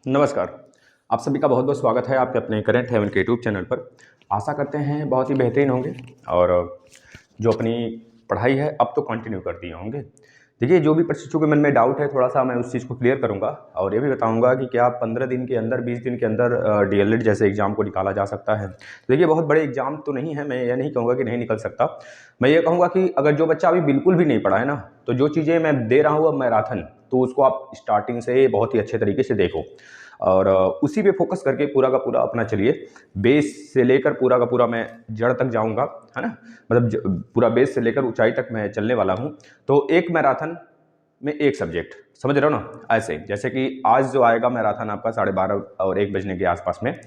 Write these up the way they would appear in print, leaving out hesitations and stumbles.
नमस्कार। आप सभी का बहुत-बहुत स्वागत है आपके अपने करंट हेवन के यूट्यूब चैनल पर। आशा करते हैं बहुत ही बेहतरीन होंगे और जो अपनी पढ़ाई है अब तो कंटिन्यू कर दिए होंगे। देखिए, जो भी प्रशिक्षु के मन में डाउट है थोड़ा-सा मैं उस चीज़ को क्लियर करूँगा और ये भी बताऊँगा कि क्या 15 दिन के अंदर 20 दिन के अंदर डीएलएड जैसे एग्ज़ाम को निकाला जा सकता है। तो देखिए, बहुत बड़े एग्ज़ाम तो नहीं है, मैं ये नहीं कहूँगा कि नहीं निकल सकता। मैं ये कहूँगा कि अगर जो बच्चा अभी बिल्कुल भी नहीं पढ़ा है ना, तो जो चीज़ें मैं दे रहा हूँ अब मैराथन, तो उसको आप स्टार्टिंग से बहुत ही अच्छे तरीके से देखो। और उसी पे फ़ोकस करके पूरा का पूरा अपना चलिए। बेस से लेकर पूरा का पूरा मैं जड़ तक जाऊँगा, है ना? मतलब पूरा बेस से लेकर ऊँचाई तक मैं चलने वाला हूँ। तो एक मैराथन में एक सब्जेक्ट, समझ रहे हो ना? ऐसे जैसे कि आज जो आएगा मैराथन आपका 12:30 और 1 बजने के आसपास में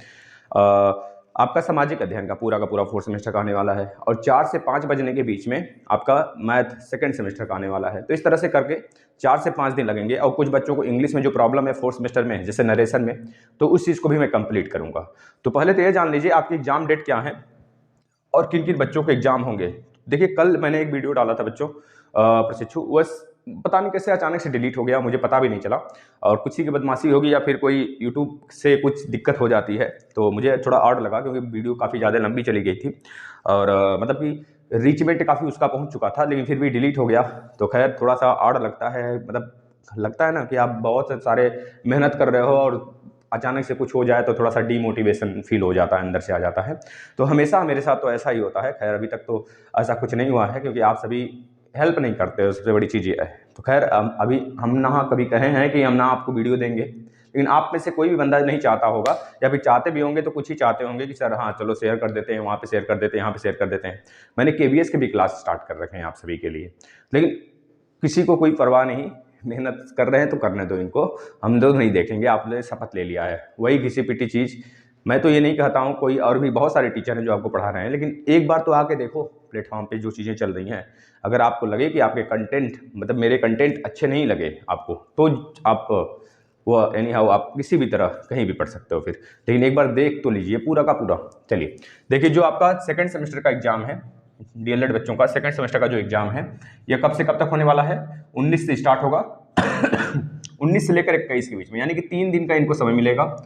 आपका सामाजिक अध्ययन का पूरा 4th सेमेस्टर का आने वाला है और 4 से 5 बजने के बीच में आपका मैथ 2nd सेमेस्टर का आने वाला है। तो इस तरह से करके 4 से 5 दिन लगेंगे और कुछ बच्चों को इंग्लिश में जो प्रॉब्लम है 4th सेमेस्टर में, जैसे नरेशन में, तो उस चीज़ को भी मैं कंप्लीट करूँगा। तो पहले तो ये जान लीजिए आपकी एग्ज़ाम डेट क्या है और किन-किन बच्चों के एग्ज़ाम होंगे। देखिए, कल मैंने एक वीडियो डाला था बच्चों प्रशिक्षु, बस पता नहीं कैसे अचानक से डिलीट हो गया, मुझे पता भी नहीं चला और कुछ ही की बदमाशी होगी या फिर कोई यूट्यूब से कुछ दिक्कत हो जाती है, तो मुझे थोड़ा ऑड लगा क्योंकि वीडियो काफ़ी ज़्यादा लंबी चली गई थी और मतलब कि रीचमेंट काफ़ी उसका पहुँच चुका था, लेकिन फिर भी डिलीट हो गया। तो खैर थोड़ा-सा ऑड लगता है, मतलब लगता है ना कि आप बहुत सारे मेहनत कर रहे हो और अचानक से कुछ हो जाए तो थोड़ा-सा डीमोटिवेशन फ़ील हो जाता है, अंदर से आ जाता है। तो हमेशा मेरे साथ तो ऐसा ही होता है। खैर अभी तक तो ऐसा कुछ नहीं हुआ है क्योंकि आप सभी हेल्प नहीं करते हो, सबसे बड़ी चीज़ ये है। तो खैर अभी हम ना कभी कहे हैं कि हम ना आपको वीडियो देंगे, लेकिन आप में से कोई भी बंदा नहीं चाहता होगा या फिर चाहते भी होंगे तो कुछ ही चाहते होंगे कि सर हाँ, चलो शेयर कर देते हैं, वहाँ पे शेयर कर देते हैं, यहाँ पे शेयर कर देते हैं। मैंने केवीएस के भी क्लास स्टार्ट कर रखे हैं आप सभी के लिए, लेकिन किसी को कोई परवाह नहीं, मेहनत कर रहे हैं तो करने दो इनको, हम लोग नहीं देखेंगे, आपने शपथ ले लिया है। वही घिसी-पिटी चीज़, मैं तो ये नहीं कहता हूँ, कोई और भी बहुत सारे टीचर हैं जो आपको पढ़ा रहे हैं, लेकिन एक बार तो आके देखो प्लेटफ़ॉर्म पे जो चीज़ें चल रही हैं। अगर आपको लगे कि आपके कंटेंट मतलब मेरे कंटेंट अच्छे नहीं लगे आपको, तो आप वो एनी हाउ आप किसी भी तरह कहीं भी पढ़ सकते हो फिर। लेकिन एक बार देख तो लीजिए पूरा का पूरा। चलिए, देखिए जो आपका 2nd सेमेस्टर का एग्ज़ाम है, डीएलएड बच्चों का 2nd सेमेस्टर का जो एग्ज़ाम है, ये कब से कब तक होने वाला है? 19 से स्टार्ट होगा 19 से लेकर 21 के बीच में, यानी कि 3 दिन का इनको समय मिलेगा।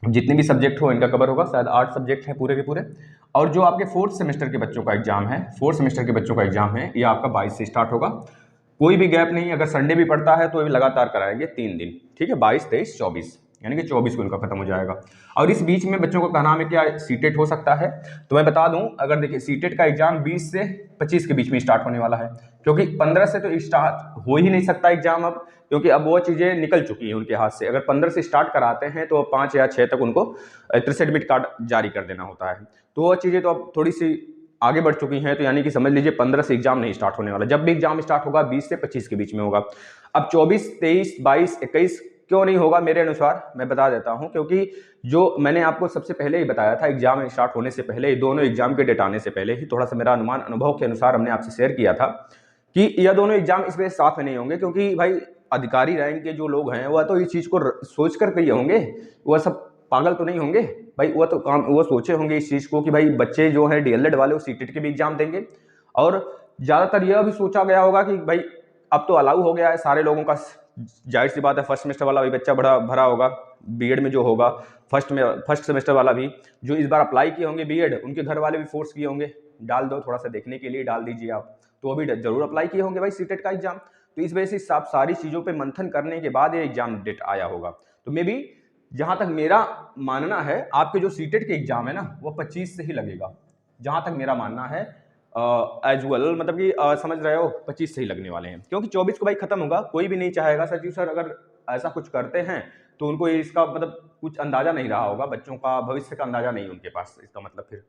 जितने भी सब्जेक्ट हो इनका कवर होगा, शायद 8 सब्जेक्ट हैं पूरे के पूरे। और जो आपके 4th सेमेस्टर के बच्चों का एग्ज़ाम है, 4th सेमेस्टर के बच्चों का एग्ज़ाम है, ये आपका 22 से स्टार्ट होगा। कोई भी गैप नहीं, अगर संडे भी पड़ता है तो ये लगातार कराएंगे 3 दिन, ठीक है? 22, 23, 24, यानी कि 24 को इनका खत्म हो जाएगा। और इस बीच में बच्चों का नाम है क्या सीटेट हो सकता है, तो मैं बता दूं, अगर देखिए सीटेट का एग्जाम 20 से 25 के बीच में स्टार्ट होने वाला है, क्योंकि 15 से तो स्टार्ट हो ही नहीं सकता एग्जाम अब, क्योंकि अब वो चीज़ें निकल चुकी हैं उनके हाथ से। अगर 15 से स्टार्ट कराते हैं तो 5 या 6 तक उनको तरह से एडमिट कार्ड जारी कर देना होता है। तो वो चीज़ें तो अब थोड़ी सी आगे बढ़ चुकी हैं, तो यानी कि समझ लीजिए 15 से एग्जाम नहीं स्टार्ट होने वाला। जब भी एग्जाम स्टार्ट होगा 20 से 25 के बीच में होगा। अब 24, 23, 22, 21 क्यों नहीं होगा मेरे अनुसार, मैं बता देता हूं, क्योंकि जो मैंने आपको सबसे पहले ही बताया था, एग्जाम स्टार्ट होने से पहले, दोनों एग्जाम के डेट आने से पहले ही थोड़ा सा मेरा अनुमान अनुभव के अनुसार हमने आपसे शेयर किया था कि यह दोनों एग्जाम इस वजह साथ में नहीं होंगे क्योंकि भाई अधिकारी रैंक के जो लोग हैं वह तो इस चीज को सोच कर के होंगे, वह सब पागल तो नहीं होंगे भाई। वो तो काम वो सोचे होंगे इस चीज को कि भाई बच्चे जो हैं डीएलएड वाले वो सीटेट के भी एग्जाम देंगे। और ज्यादातर यह भी सोचा गया होगा कि भाई अब तो अलाउ हो गया है सारे लोगों का, जाहिर सी बात है फर्स्ट सेमेस्टर वाला भी बच्चा बड़ा भरा होगा बीएड में जो होगा, फर्स्ट सेमेस्टर वाला भी जो इस बार अप्लाई किए होंगे बीएड, उनके घर वाले भी फोर्स किए होंगे डाल दो, थोड़ा सा देखने के लिए डाल दीजिए आप, तो अभी जरूर अप्लाई किए होंगे भाई सीटेट का एग्जाम। तो इस वजह से सब सारी चीजों पे मंथन करने के बाद ये एग्जाम डेट आया होगा। तो मे भी जहां तक मेरा मानना है आपके जो सीटेट के एग्जाम है ना वो 25 से ही लगेगा, जहां तक मेरा मानना है एजुअल, मतलब कि समझ रहे हो 25 से ही लगने वाले हैं, क्योंकि 24 को भाई खत्म होगा। कोई भी नहीं चाहेगा सचिव सर अगर ऐसा कुछ करते हैं तो उनको इसका मतलब कुछ अंदाजा नहीं रहा होगा, बच्चों का भविष्य का अंदाजा नहीं उनके पास, इसका मतलब फिर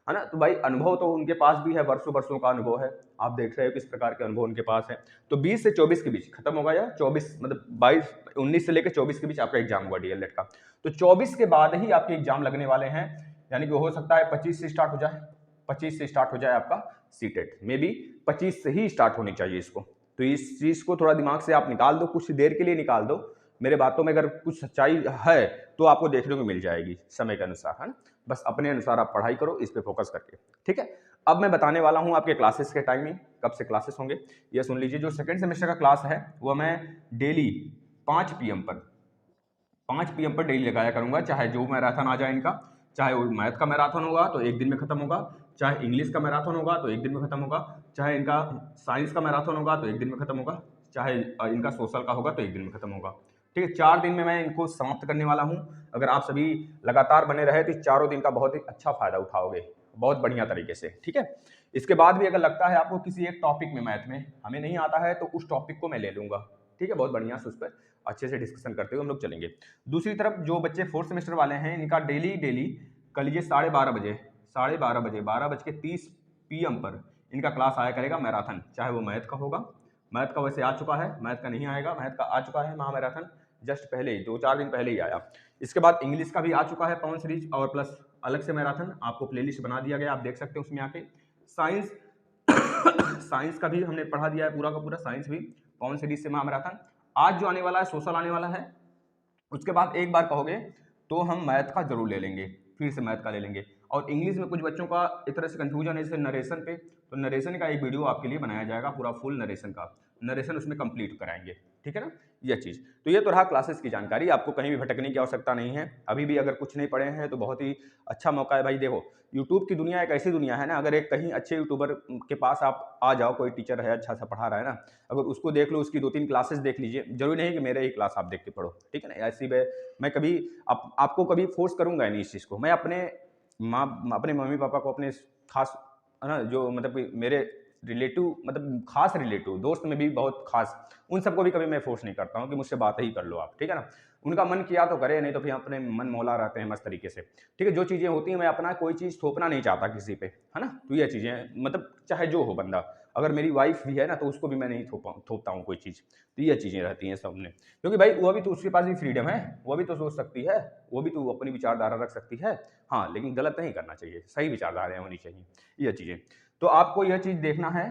है ना। तो भाई अनुभव तो उनके पास भी है, वर्षों वर्षों का अनुभव है, आप देख रहे हो किस प्रकार के अनुभव उनके पास है। तो 20 से 24 के बीच खत्म होगा, या 24 मतलब 22, 19 से लेकर 24 के बीच आपका एग्जाम हुआ डीएलएड का। तो 24 के बाद ही आपके एग्जाम लगने वाले हैं, यानी कि हो सकता है 25 से स्टार्ट हो जाए, 25 से स्टार्ट हो जाए आपका सीटेट, मे बी 25 से ही स्टार्ट होनी चाहिए इसको। तो इस चीज को थोड़ा दिमाग से आप निकाल दो, कुछ देर के लिए निकाल दो, मेरे बातों में अगर कुछ सच्चाई है तो आपको देखने को मिल जाएगी समय के अनुसार, है ना। बस अपने अनुसार आप पढ़ाई करो इस पे फोकस करके, ठीक है। अब मैं बताने वाला हूं आपके क्लासेस के टाइमिंग, कब से क्लासेस होंगे ये सुन लीजिए। जो 2nd सेमेस्टर का क्लास है वो मैं डेली 5 PM पर 5 PM पर डेली लगाया करूँगा, चाहे जो मैराथन आ जाए इनका, चाहे वो मैथ का मैराथन होगा तो एक दिन में खत्म होगा, चाहे इंग्लिश का मैराथन होगा तो एक दिन में खत्म होगा, चाहे इनका साइंस का मैराथन होगा तो एक दिन में खत्म होगा, चाहे इनका सोशल का होगा तो एक दिन में खत्म होगा। ठीक है, 4 दिन में मैं इनको समाप्त करने वाला हूँ। अगर आप सभी लगातार बने रहे तो इस चारों दिन का बहुत ही अच्छा फायदा उठाओगे, बहुत बढ़िया तरीके से। ठीक है, इसके बाद भी अगर लगता है आपको किसी एक टॉपिक में मैथ में हमें नहीं आता है तो उस टॉपिक को मैं ले लूंगा। ठीक है, बहुत बढ़िया से उस पर अच्छे से डिस्कशन करते हुए हम लोग चलेंगे। दूसरी तरफ जो बच्चे 4th सेमेस्टर वाले हैं इनका डेली डेली कल ये 12:30 बजे 12:30 PM पर इनका क्लास आया करेगा मैराथन, चाहे वो मैथ का होगा, मैथ का वैसे आ चुका है, मैथ का नहीं आएगा, मैथ का आ चुका है महा मैराथन जस्ट पहले ही 2-4 दिन पहले ही आया। इसके बाद इंग्लिश का भी आ चुका है पवन सीरीज और प्लस अलग से मैराथन आपको प्लेलिस्ट बना दिया गया, आप देख सकते हैं उसमें आके। साइंस साइंस का भी हमने पढ़ा दिया है पूरा का पूरा, साइंस भी पवन सीरीज से महा मैराथन। आज जो आने वाला है सोशल आने वाला है, उसके बाद एक बार कहोगे तो हम मैथ का जरूर ले लेंगे, फिर से मैथ का ले लेंगे। और इंग्लिश में कुछ बच्चों का एक तरह से कंफ्यूजन है जैसे नरेशन पे, तो नरेशन का एक वीडियो आपके लिए बनाया जाएगा, पूरा फुल नरेशन का, नरेशन उसमें कंप्लीट कराएंगे। ठीक है ना, यह चीज़। तो ये तो रहा क्लासेस की जानकारी, आपको कहीं भी भटकने की आवश्यकता नहीं है। अभी भी अगर कुछ नहीं पढ़े हैं तो बहुत ही अच्छा मौका है भाई। देखो यूट्यूब की दुनिया एक ऐसी दुनिया है ना, अगर एक कहीं अच्छे यूट्यूबर के पास आप आ जाओ, कोई टीचर है अच्छा सा पढ़ा रहा है ना, अगर उसको देख लो, उसकी 2-3 क्लासेस देख लीजिए, जरूरी नहीं कि मेरे ही क्लास आप देख के पढ़ो। ठीक है ना, ऐसी मैं कभी आपको कभी फोर्स करूंगा नहीं इस चीज़ को। मैं अपने मम्मी पापा को, अपने खास है ना जो मतलब कि मेरे रिलेटिव, मतलब खास रिलेटिव दोस्त में भी बहुत खास, उन सबको भी कभी मैं फोर्स नहीं करता हूँ कि मुझसे बात ही कर लो आप। ठीक है ना, उनका मन किया तो करे, नहीं तो फिर अपने मन मौला रहते हैं मस्त तरीके से। ठीक है, जो चीज़ें होती हैं मैं अपना कोई चीज़ थोपना नहीं चाहता किसी पे, है ना। तो ये चीज़ें मतलब चाहे जो हो बंदा, अगर मेरी वाइफ भी है ना तो उसको भी मैं नहीं थोपता हूँ कोई चीज़। तो ये चीज़ें रहती हैं सब में, क्योंकि भाई वो भी तो, उसके पास भी फ्रीडम है, वो भी तो सोच सकती है, वो भी तो अपनी विचारधारा रख सकती है। हाँ, लेकिन गलत नहीं करना चाहिए, सही विचारधाराएं होनी चाहिए, ये चीज़ें। तो आपको यह चीज़ देखना है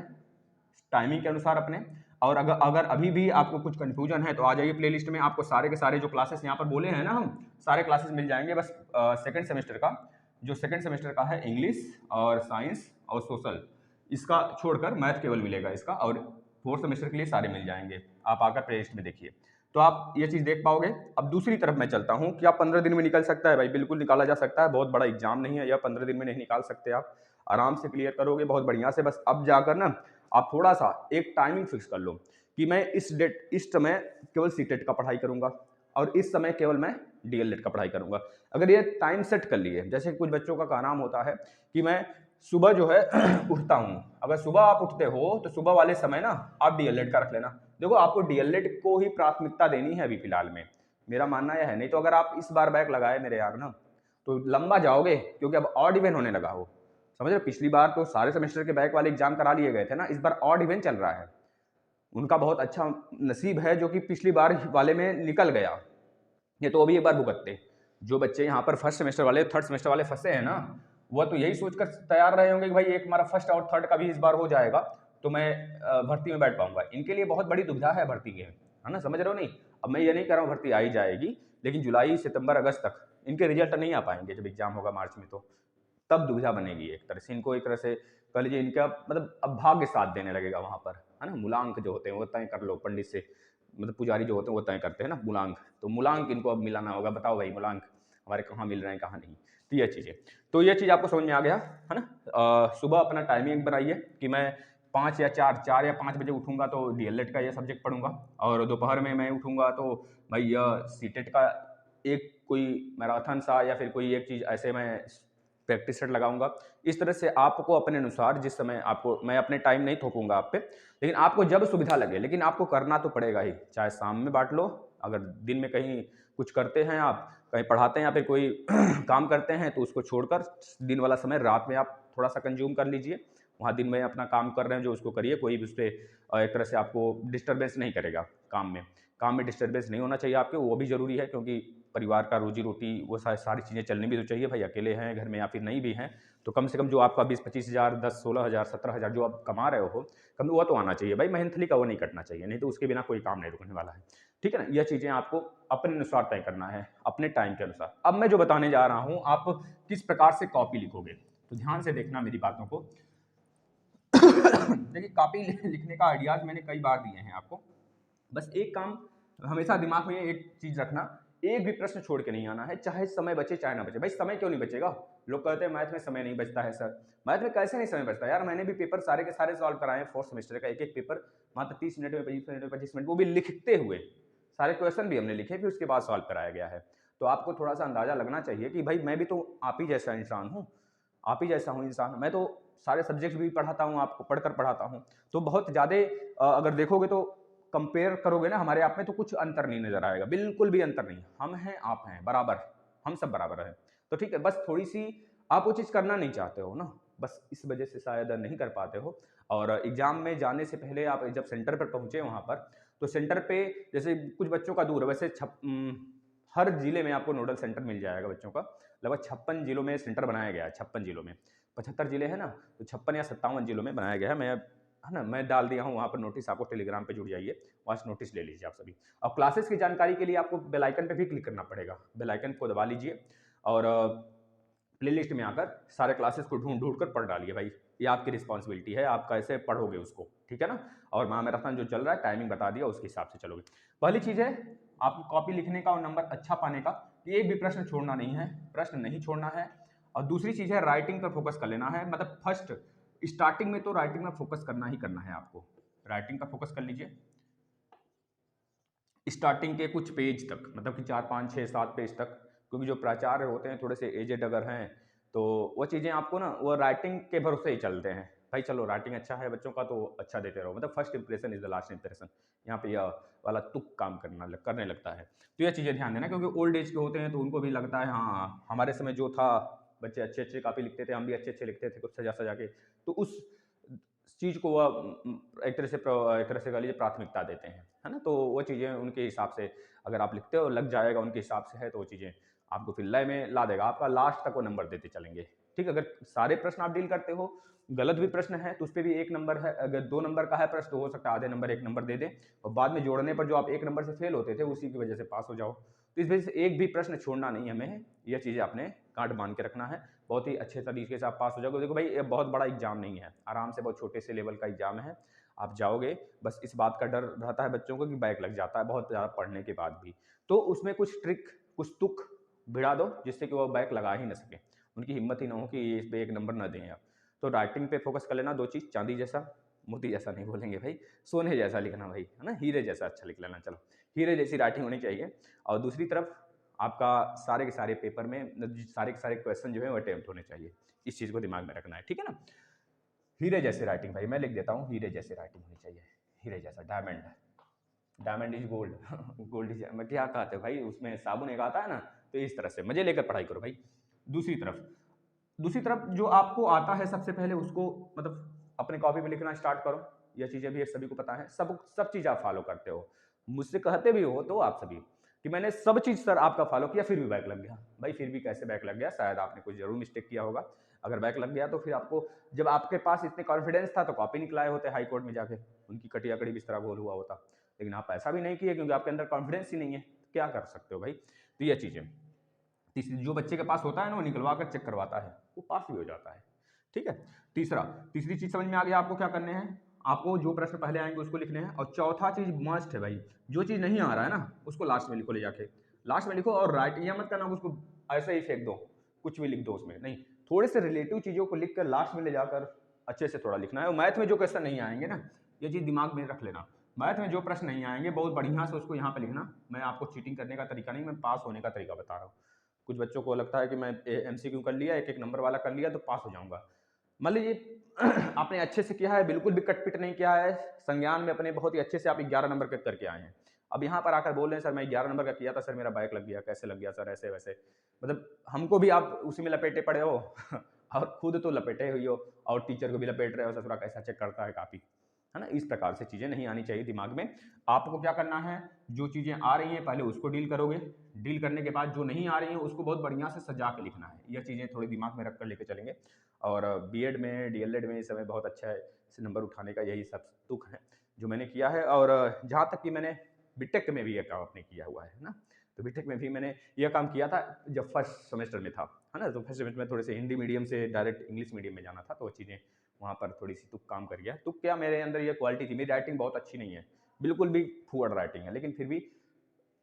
टाइमिंग के अनुसार अपने। और अगर अगर अभी भी आपको कुछ कंफ्यूजन है तो आ जाइए प्लेलिस्ट में, आपको सारे के सारे जो क्लासेस यहाँ पर बोले हैं ना हम, सारे क्लासेस मिल जाएंगे। बस सेकंड सेमेस्टर का, जो सेकंड सेमेस्टर का है इंग्लिश और साइंस और सोशल, इसका छोड़कर मैथ केवल मिलेगा इसका, और 4th सेमेस्टर के लिए सारे मिल जाएंगे। आप आकर प्लेलिस्ट में देखिए तो आप ये चीज़ देख पाओगे। अब दूसरी तरफ मैं चलता हूँ, क्या 15 दिन में निकल सकता है भाई? बिल्कुल निकाला जा सकता है, बहुत बड़ा एग्जाम नहीं है यह, 15 दिन में नहीं निकाल सकते आप, आराम से क्लियर करोगे बहुत बढ़िया से। बस अब जाकर ना आप थोड़ा सा एक टाइमिंग फिक्स कर लो कि मैं इस समय केवल सीटेट का पढ़ाई करूंगा और इस समय केवल मैं डीएलएड का पढ़ाई करूंगा। अगर ये टाइम सेट कर लिए, जैसे कुछ बच्चों का नाम होता है कि मैं सुबह जो है उठता हूँ, अगर सुबह आप उठते हो तो सुबह वाले समय ना आप डीएलएड का रख लेना। देखो आपको डीएलएड को ही प्राथमिकता देनी है अभी फिलहाल में, मेरा मानना यह है। नहीं तो अगर आप इस बार बैक लगाए मेरे यार ना तो लंबा जाओगे, क्योंकि अब ऑड इवन होने लगा हो, समझ रहे। पिछली बार तो सारे सेमेस्टर के बैक वाले एग्जाम करा लिए गए थे ना, इस बार ऑड इवन चल रहा है। उनका बहुत अच्छा नसीब है जो कि पिछली बार वाले में निकल गया, ये तो अभी एक बार भुगतते। जो बच्चे यहाँ पर फर्स्ट सेमेस्टर वाले, थर्ड सेमेस्टर वाले फंसे हैं ना, वह तो यही सोचकर तैयार रहे होंगे कि भाई एक हमारा फर्स्ट और थर्ड का भी इस बार हो जाएगा तो मैं भर्ती में बैठ पाऊंगा। इनके लिए बहुत बड़ी दुविधा है भर्ती के, है ना, समझ रहे हो नहीं। अब मैं ये नहीं कह रहा हूँ भर्ती आई जाएगी, लेकिन जुलाई सितंबर अगस्त तक इनके रिजल्ट नहीं आ पाएंगे, जब एग्जाम होगा मार्च में तो तब दुविधा बनेगी एक तरह से। इनको एक तरह से कह लीजिए इनका मतलब अब भाग्य साथ देने लगेगा वहाँ पर, है ना। मूलांक जो होते हैं वो तय कर लो पंडित से, मतलब पुजारी जो होते हैं वो तय करते हैं ना मूलांक, तो मूलांक इनको अब मिलाना होगा। बताओ भाई मूलांक हमारे कहाँ मिल रहे हैं कहाँ नहीं। तो ये चीज़ें, तो ये चीज़ आपको समझ में आ गया, है ना। सुबह अपना टाइमिंग बनाइए कि मैं 4 या 5 बजे उठूंगा तो डीएलएड का ये सब्जेक्ट पढ़ूंगा, और दोपहर में मैं उठूंगा तो भाई यह सीटेट का एक कोई मैराथन सा या फिर कोई एक चीज़ ऐसे मैं प्रैक्टिस सेट लगाऊंगा। इस तरह से आपको अपने अनुसार, जिस समय आपको, मैं अपने टाइम नहीं थोपूंगा आप पे, लेकिन आपको जब सुविधा लगे, लेकिन आपको करना तो पड़ेगा ही। चाहे शाम में बांट लो, अगर दिन में कहीं कुछ करते हैं आप, कहीं पढ़ाते हैं या फिर कोई काम करते हैं तो उसको छोड़कर दिन वाला समय रात में आप थोड़ा सा कंज्यूम कर लीजिए। वहाँ दिन में अपना काम कर रहे हैं जो उसको करिए, कोई भी उस पर एक तरह से आपको डिस्टर्बेंस नहीं करेगा। काम में डिस्टर्बेंस नहीं होना चाहिए आपके, वो भी ज़रूरी है, क्योंकि परिवार का रोजी रोटी वो सारी चीज़ें चलनी भी तो चाहिए भाई। अकेले हैं घर में या फिर नहीं भी हैं तो कम से कम जो आपका 20-25 हज़ार, 10-16 हज़ार, 17 हज़ार जो आप कमा रहे हो कम, वो तो आना चाहिए भाई। मंथली का वो नहीं कटना चाहिए, नहीं तो उसके बिना कोई काम नहीं रुकने वाला है। ठीक है ना, यह चीज़ें आपको अपने अनुसार तय करना है, अपने टाइम के अनुसार। अब मैं जो बताने जा रहा हूँ, आप किस प्रकार से कॉपी लिखोगे, तो ध्यान से देखना मेरी बातों को। देखिए कॉपी लिखने का आइडियाज मैंने कई बार दिए हैं आपको, बस एक काम हमेशा दिमाग में एक चीज रखना एक भी प्रश्न छोड़ के नहीं आना है, चाहे समय बचे चाहे ना बचे। भाई समय क्यों नहीं बचेगा? लोग कहते हैं मैथ में समय नहीं बचता है सर। मैथ में कैसे नहीं समय बचता यार? मैंने भी पेपर सारे के सारे सॉल्व कराए हैं, फोर्थ सेमेस्टर का एक एक पेपर मात्र 30 मिनट में, 25 मिनट में, 25 मिनट, वो भी लिखते हुए। सारे क्वेश्चन भी हमने लिखे, फिर उसके बाद सॉल्व कराया गया है। तो आपको थोड़ा सा अंदाजा लगना चाहिए कि भाई मैं भी तो आप ही जैसा इंसान हूँ, आप ही जैसा हूँ इंसान। मैं तो सारे सब्जेक्ट भी पढ़ाता हूँ, आपको पढ़कर पढ़ाता हूँ। तो बहुत ज़्यादा अगर देखोगे तो कंपेयर करोगे ना हमारे आप में, तो कुछ अंतर नहीं नजर आएगा, बिल्कुल भी अंतर नहीं। हम हैं आप हैं, बराबर, हम सब बराबर हैं। तो ठीक है, बस थोड़ी सी आप वो चीज़ करना नहीं चाहते हो ना, बस इस वजह से शायद नहीं कर पाते हो। और एग्जाम में जाने से पहले आप जब सेंटर पर पहुंचे वहां पर, तो सेंटर पे जैसे कुछ बच्चों का दूर है, वैसे हर जिले में आपको नोडल सेंटर मिल जाएगा बच्चों का। लगभग 56 जिलों में सेंटर बनाया गया है, 56 जिलों में, 75 जिले हैं ना, तो 56 या 57 जिलों में बनाया गया है। है ना, मैं डाल दिया हूँ वहाँ पर नोटिस, आपको टेलीग्राम पे जुड़ जाइए, वहाँ से नोटिस ले लीजिए आप सभी। और क्लासेस की जानकारी के लिए आपको बेल आइकन पे भी क्लिक करना पड़ेगा, बेल आइकन को दबा लीजिए और प्लेलिस्ट में आकर सारे क्लासेस को ढूंढ ढूंढ कर पढ़ डालिए भाई। ये आपकी रिस्पॉन्सिबिलिटी है, आप कैसे पढ़ोगे उसको, ठीक है ना। और महामैराथन जो चल रहा है, टाइमिंग बता दिया, उसके हिसाब से चलोगे। पहली चीज है आपको कॉपी लिखने का और नंबर अच्छा पाने का, कि एक भी प्रश्न छोड़ना नहीं है, प्रश्न नहीं छोड़ना है। और दूसरी चीज है राइटिंग पर फोकस कर लेना है, मतलब फर्स्ट स्टार्टिंग में तो राइटिंग में फोकस करना ही करना है आपको। राइटिंग का फोकस कर लीजिए स्टार्टिंग के कुछ पेज तक, मतलब कि 4, 5, 6, 7 पेज तक, क्योंकि जो प्राचार्य होते हैं थोड़े से एजेड अगर हैं, तो वो चीज़ें आपको ना वो राइटिंग के भरोसे ही चलते हैं। भाई चलो राइटिंग अच्छा है बच्चों का तो अच्छा देते रहो, मतलब first impression is the last impression. यहाँ पे यह वाला तुक काम करने लगता है। तो यह चीज़ें ध्यान देना, क्योंकि ओल्ड एज के होते हैं तो उनको भी लगता है हाँ हमारे समय जो था, बच्चे अच्छे अच्छे कापी लिखते थे, हम भी अच्छे अच्छे लिखते थे कुछ सजा सजा के, तो उस चीज़ को वह एक तरह से कह लीजिए प्राथमिकता देते हैं, है ना। तो वो चीज़ें उनके हिसाब से अगर आप लिखते हो लग जाएगा उनके हिसाब से है, तो वो चीज़ें आपको फिर लय में ला देगा, आपका लास्ट तक वो नंबर देते चलेंगे। ठीक, अगर सारे प्रश्न आप डील करते हो, गलत भी प्रश्न है तो उस पर भी 1 नंबर है, अगर 2 नंबर का है प्रश्न तो हो सकता है आधे नंबर 1 नंबर दे दें, और बाद में जोड़ने पर जो आप 1 नंबर से फेल होते थे उसी की वजह से पास हो जाओ। तो इस वजह से एक भी प्रश्न छोड़ना नहीं हमें, यह चीज़ें आपने गांठ बांध के रखना है, बहुत ही अच्छे तरीके से आप पास हो जाओगे। देखो भाई ये बहुत बड़ा एग्जाम नहीं है, आराम से बहुत छोटे से लेवल का एग्जाम है, आप जाओगे। बस इस बात का डर रहता है बच्चों को कि बैक लग जाता है बहुत ज़्यादा पढ़ने के बाद भी, तो उसमें कुछ ट्रिक कुछ तुक भिड़ा दो जिससे कि वो बैक लगा ही ना सके, उनकी हिम्मत ही ना हो कि इस पर 1 नंबर ना दें आप। तो राइटिंग पे फोकस कर लेना, 2 चीज़, चांदी जैसा, मोती जैसा नहीं बोलेंगे भाई, सोने जैसा लिखना भाई, है ना, हीरे जैसा अच्छा लिख लेना। चलो हीरे जैसी राइटिंग होनी चाहिए। और दूसरी तरफ आपका सारे के सारे पेपर में सारे के सारे क्वेश्चन जो है वो अटेम्प्ट होने चाहिए, इस चीज़ को दिमाग में रखना है, ठीक है ना। हीरे जैसे राइटिंग भाई मैं लिख देता हूँ, हीरे जैसे राइटिंग होनी चाहिए, हीरे जैसा, diamond, diamond is gold, gold is, मैं क्या कहते हैं भाई उसमें साबुन एक आता है ना, तो इस तरह से मजे लेकर पढ़ाई करो भाई। दूसरी तरफ जो आपको आता है सबसे पहले उसको मतलब अपने कॉपी में लिखना स्टार्ट करो। यह चीज़ें भी सभी को पता है, सब चीज़ आप फॉलो करते हो, मुझसे कहते भी हो तो आप सभी कि मैंने सब चीज़ सर आपका फॉलो किया फिर भी बैक लग गया। भाई फिर भी कैसे बैक लग गया? शायद आपने कुछ जरूर मिस्टेक किया होगा। अगर बैक लग गया तो फिर आपको, जब आपके पास इतने कॉन्फिडेंस था तो कॉपी निकलाए होते हाई कोर्ट में जाके, उनकी कटिया कड़ी बिस्तरा गोल हुआ होता। लेकिन आप ऐसा भी नहीं किए क्योंकि आपके अंदर कॉन्फिडेंस ही नहीं है, तो क्या कर सकते हो भाई। तो ये चीज़ें तीसरी, जो बच्चे के पास होता है ना वो निकलवा कर चेक करवाता है, वो पास भी हो जाता है, ठीक है। तीसरी चीज समझ में आ गया आपको क्या करने हैं, आपको जो प्रश्न पहले आएंगे उसको लिखने हैं। और चौथा चीज मस्ट है भाई, जो चीज नहीं आ रहा है ना उसको लास्ट में लिखो, ले जाके लास्ट में लिखो। और राइट यह मत करना उसको ऐसे ही फेंक दो, कुछ भी लिख दो उसमें नहीं, थोड़े से रिलेटिव चीजों को लिख कर लास्ट में ले जाकर अच्छे से थोड़ा लिखना है। और मैथ में जो क्वेश्चन नहीं आएंगे ना, ये चीज दिमाग में रख लेना, मैथ में जो प्रश्न नहीं आएंगे बहुत बढ़िया से उसको यहाँ पे लिखना। मैं आपको चीटिंग करने का तरीका नहीं, मैं पास होने का तरीका बता रहा हूँ। कुछ बच्चों को लगता है कि मैं एमसीक्यू कर लिया, एक एक नंबर वाला कर लिया तो पास हो जाऊंगा। मान लीजिए आपने अच्छे से किया है, बिल्कुल भी कटपिट नहीं किया है, संज्ञान में अपने बहुत ही अच्छे से आप 11 नंबर करके आए हैं, अब यहाँ पर आकर बोल रहे हैं सर मैं 11 नंबर का किया था सर मेरा बैक लग गया, कैसे लग गया सर, ऐसे वैसे, मतलब हमको भी आप उसी में लपेटे पड़े हो और खुद तो लपेटे हुई हो और टीचर को भी लपेट रहे हो, ससुरा कैसा चेक करता है काफी, है ना। इस प्रकार से चीजें नहीं आनी चाहिए दिमाग में। आपको क्या करना है, जो चीजें आ रही हैं पहले उसको डील करोगे, डील करने के बाद जो नहीं आ रही है उसको बहुत बढ़िया से सजा के लिखना है। यह चीजें थोड़ी दिमाग में रखकर लेके चलेंगे। और बीएड में डीएलएड में इस समय बहुत अच्छा है इस नंबर उठाने का, यही सब तुक है जो मैंने किया है। और जहाँ तक कि मैंने बीटेक में भी यह काम अपने किया हुआ है ना, तो बीटेक में भी मैंने यह काम किया था जब फर्स्ट सेमेस्टर में था, है ना। तो फर्स्ट सेमेस्टर में थोड़े से हिंदी मीडियम से डायरेक्ट इंग्लिश मीडियम में जाना था, तो वो चीज़ें वहाँ पर थोड़ी सी तुक काम कर गया। तुक क्या, मेरे अंदर ये क्वालिटी थी, मेरी राइटिंग बहुत अच्छी नहीं है, बिल्कुल भी फुअर राइटिंग है, लेकिन फिर भी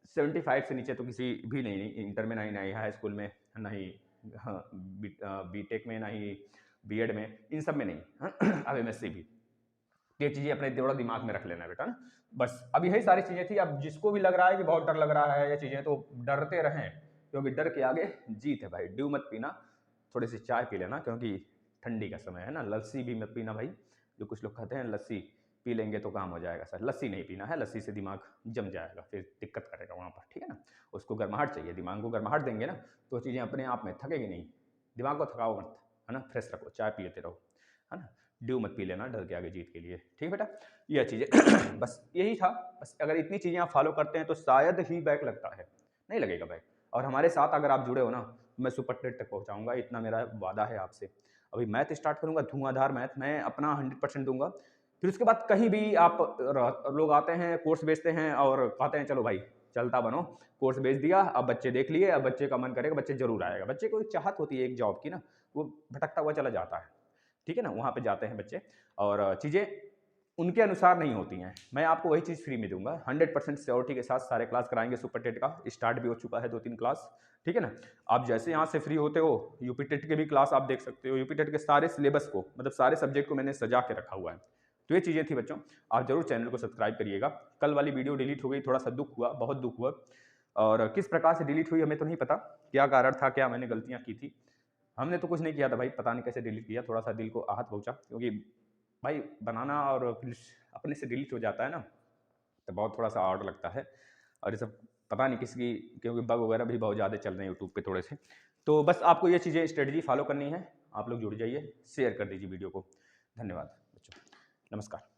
75 से नीचे तो किसी भी नहीं, इंटर में नहीं, नहीं हाई स्कूल में नहीं, हाँ बीटेक में नहीं, बीएड में, इन सब में नहीं, अब एमएससी भी। ये चीज़ें अपने थोड़ा दिमाग में रख लेना बेटा ना। बस अब यही सारी चीज़ें थी। अब जिसको भी लग रहा है कि बहुत डर लग रहा है ये चीज़ें, तो डरते रहें, क्योंकि डर के आगे जीत है भाई। ड्यू मत पीना, थोड़ी सी चाय पी लेना, क्योंकि ठंडी का समय है ना। लस्सी भी मत पीना भाई, जो कुछ लोग कहते हैं लस्सी पी लेंगे तो काम हो जाएगा, सर लस्सी नहीं पीना है, लस्सी से दिमाग जम जाएगा, फिर दिक्कत करेगा वहाँ पर, ठीक है ना। उसको गर्माहट चाहिए, दिमाग को गर्माहट देंगे ना तो चीज़ें अपने आप में थकेगी नहीं। दिमाग को थकाओ मत, है ना, फ्रेश रखो, चाय पीते रहो, है ना। ड्यू मत पी लेना डर के आगे जीत के लिए, ठीक है बेटा। यह चीज़ें बस यही था। बस अगर इतनी चीज़ें आप फॉलो करते हैं तो शायद ही बैक लगता है, नहीं लगेगा बैक। और हमारे साथ अगर आप जुड़े हो ना, मैं सुपर टेट तक पहुँचाऊँगा, इतना मेरा वादा है आपसे। अभी मैथ स्टार्ट करूँगा, धुआंधार मैथ, मैं अपना 100% दूंगा। फिर उसके बाद कहीं भी आप लोग आते हैं, कोर्स बेचते हैं और कहते हैं चलो भाई चलता बनो, कोर्स बेच दिया, अब बच्चे देख लिए, अब बच्चे का मन करेगा, बच्चे जरूर आएगा। बच्चे को एक चाहत होती है एक जॉब की ना, वो भटकता हुआ चला जाता है, ठीक है ना। वहाँ पे जाते हैं बच्चे और चीज़ें उनके अनुसार नहीं होती हैं। मैं आपको वही चीज़ फ्री में दूंगा, 100% सिक्योरिटी के साथ सारे क्लास कराएंगे। सुपर टेट का स्टार्ट भी हो चुका है 2-3 क्लास, ठीक है ना। आप जैसे यहाँ से फ्री होते हो, यूपी टेट के भी क्लास आप देख सकते हो। यूपी टेट के सारे सिलेबस को, मतलब सारे सब्जेक्ट को मैंने सजा के रखा हुआ है। तो ये चीज़ें थी बच्चों, आप जरूर चैनल को सब्सक्राइब करिएगा। कल वाली वीडियो डिलीट हो गई, थोड़ा सा दुख हुआ, बहुत दुख हुआ। और किस प्रकार से डिलीट हुई हमें तो नहीं पता, क्या कारण था, क्या मैंने गलतियाँ की थी। हमने तो कुछ नहीं किया था भाई, पता नहीं कैसे डिलीट किया, थोड़ा सा दिल को आहत पहुंचा, क्योंकि भाई बनाना और फिर अपने से डिलीट हो जाता है ना, तो बहुत थोड़ा सा ऑड लगता है। और ये सब पता नहीं किसकी, क्योंकि बग वगैरह भी बहुत ज़्यादा चल रहे हैं यूट्यूब पे थोड़े से। तो बस आपको ये चीज़ें स्ट्रेटजी फॉलो करनी है, आप लोग जुड़ जाइए, शेयर कर दीजिए वीडियो को। धन्यवाद बच्चों, नमस्कार।